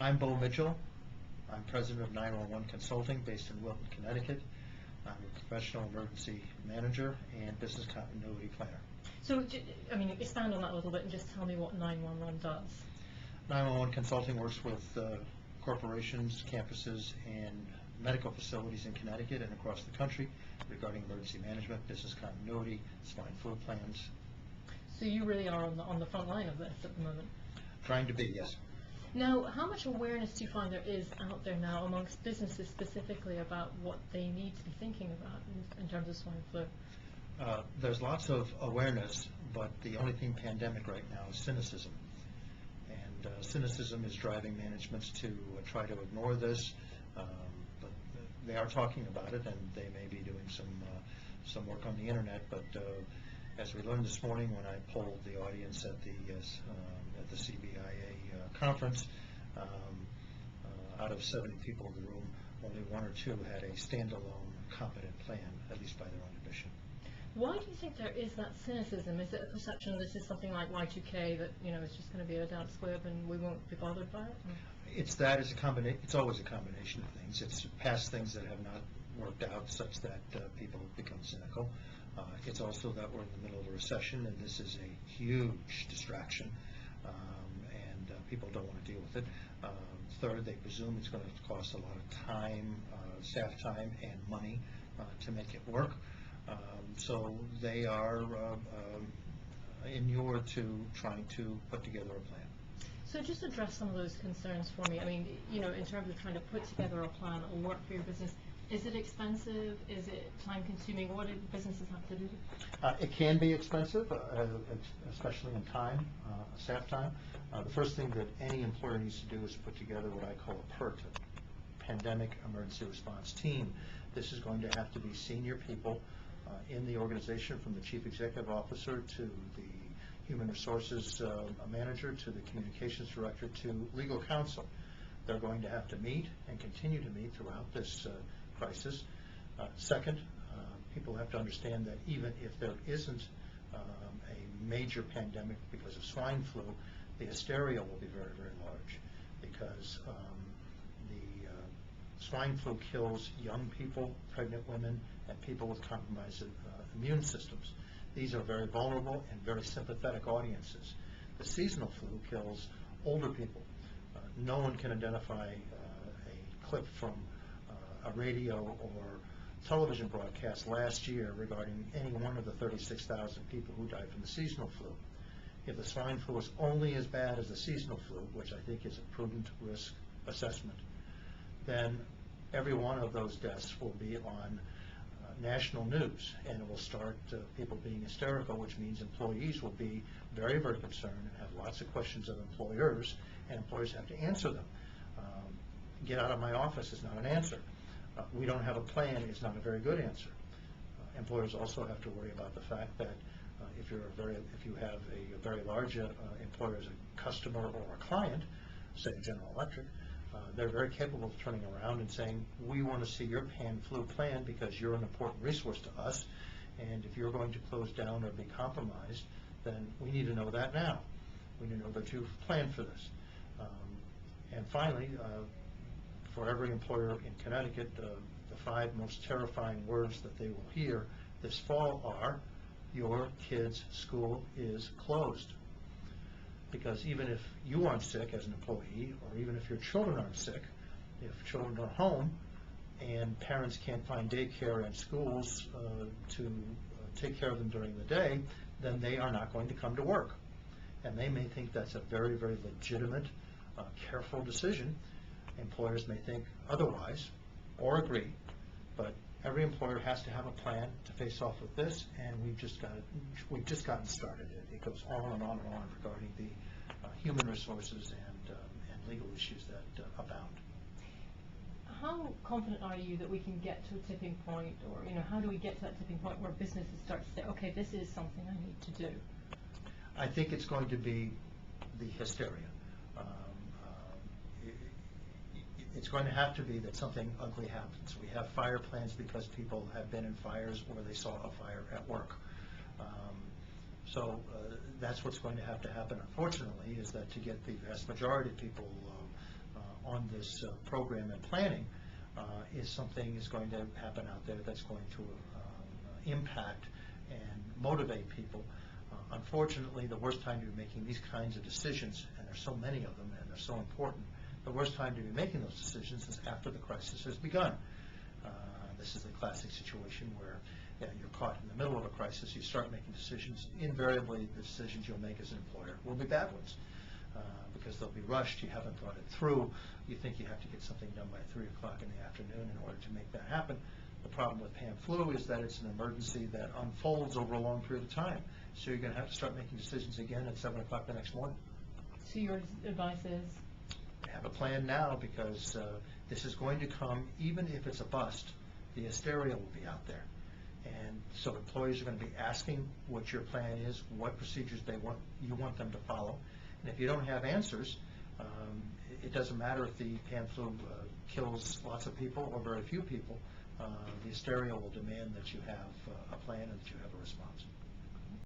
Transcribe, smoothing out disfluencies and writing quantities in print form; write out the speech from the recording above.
I'm Bo Mitchell. I'm president of 911 Consulting based in Wilton, Connecticut. I'm a professional emergency manager and business continuity planner. So, expand on that a little bit and just tell me what 911 does. 911 Consulting works with corporations, campuses, and medical facilities in Connecticut and across the country regarding emergency management, business continuity, swine flu plans. So you really are on the front line of this at the moment? Trying to be, yes. Now, how much awareness do you find there is out there now amongst businesses specifically about what they need to be thinking about in terms of swine flu? There's lots of awareness, but the only thing pandemic right now is cynicism. And cynicism is driving managements to try to ignore this, but they are talking about it, and they may be doing some work on the internet. But as we learned this morning when I polled the audience at the CBIA conference, out of 70 people in the room, only 1 or 2 had a standalone, competent plan, at least by their own admission. Why do you think there is that cynicism? Is it a perception this is something like Y2K, that it's just going to be a damp squib and we won't be bothered by it? It's it's always a combination of things. It's past things that have not worked out such that people become cynical. It's also that we're in the middle of a recession and this is a huge distraction, and people don't want to deal with it. Third, they presume it's going to cost a lot of time, staff time and money to make it work. So they are inured to trying to put together a plan. So just address some of those concerns for me. In terms of trying to put together a plan that will work for your business, is it expensive? Is it time consuming? What do businesses have to do? It can be expensive, especially in time, staff time. The first thing that any employer needs to do is put together what I call a PERT, Pandemic Emergency Response Team. This is going to have to be senior people in the organization, from the chief executive officer to the human resources manager to the communications director to legal counsel. They're going to have to meet and continue to meet throughout this crisis. Second, people have to understand that even if there isn't a major pandemic because of swine flu, the hysteria will be very, very large, because the swine flu kills young people, pregnant women, and people with compromised immune systems. These are very vulnerable and very sympathetic audiences. The seasonal flu kills older people. No one can identify a clip from a radio or television broadcast last year regarding any one of the 36,000 people who died from the seasonal flu. If the swine flu is only as bad as the seasonal flu, which I think is a prudent risk assessment, then every one of those deaths will be on national news, and it will start people being hysterical, which means employees will be very, very concerned and have lots of questions of employers, and employers have to answer them. Get out of my office is not an answer. We don't have a plan is not a very good answer. Employers also have to worry about the fact that if you have a very large employer as a customer or a client, say General Electric, they're very capable of turning around and saying, we want to see your pan-flu plan because you're an important resource to us, and if you're going to close down or be compromised, then we need to know that now. We need to know that you've planned for this. And finally, for every employer in Connecticut, the 5 most terrifying words that they will hear this fall are, your kid's school is closed. Because even if you aren't sick as an employee, or even if your children aren't sick, if children are home and parents can't find daycare and schools to take care of them during the day, then they are not going to come to work. And they may think that's a very, very legitimate, careful decision. Employers may think otherwise or agree, but every employer has to have a plan to face off with this, and we've just gotten started. It goes on and on and on regarding the human resources and legal issues that abound. How confident are you that we can get to a tipping point, or how do we get to that tipping point where businesses start to say, okay, this is something I need to do? I think it's going to be the hysteria. It's going to have to be that something ugly happens. We have fire plans because people have been in fires or they saw a fire at work. So that's what's going to have to happen, unfortunately, is that to get the vast majority of people on this program and planning is something is going to happen out there that's going to impact and motivate people. Unfortunately, the worst time to be making these kinds of decisions, and there's so many of them and they're so important, the worst time to be making those decisions is after the crisis has begun. This is the classic situation where you're caught in the middle of a crisis. You start making decisions. Invariably, the decisions you'll make as an employer will be bad ones because they'll be rushed. You haven't thought it through. You think you have to get something done by 3 o'clock in the afternoon in order to make that happen. The problem with pan flu is that it's an emergency that unfolds over a long period of time. So you're going to have to start making decisions again at 7 o'clock the next morning. So your advice is? Have a plan now, because this is going to come. Even if it's a bust, the hysteria will be out there. And so employees are going to be asking what your plan is, what procedures you want them to follow. And if you don't have answers, it doesn't matter if the pan flu kills lots of people or very few people. The hysteria will demand that you have a plan and that you have a response.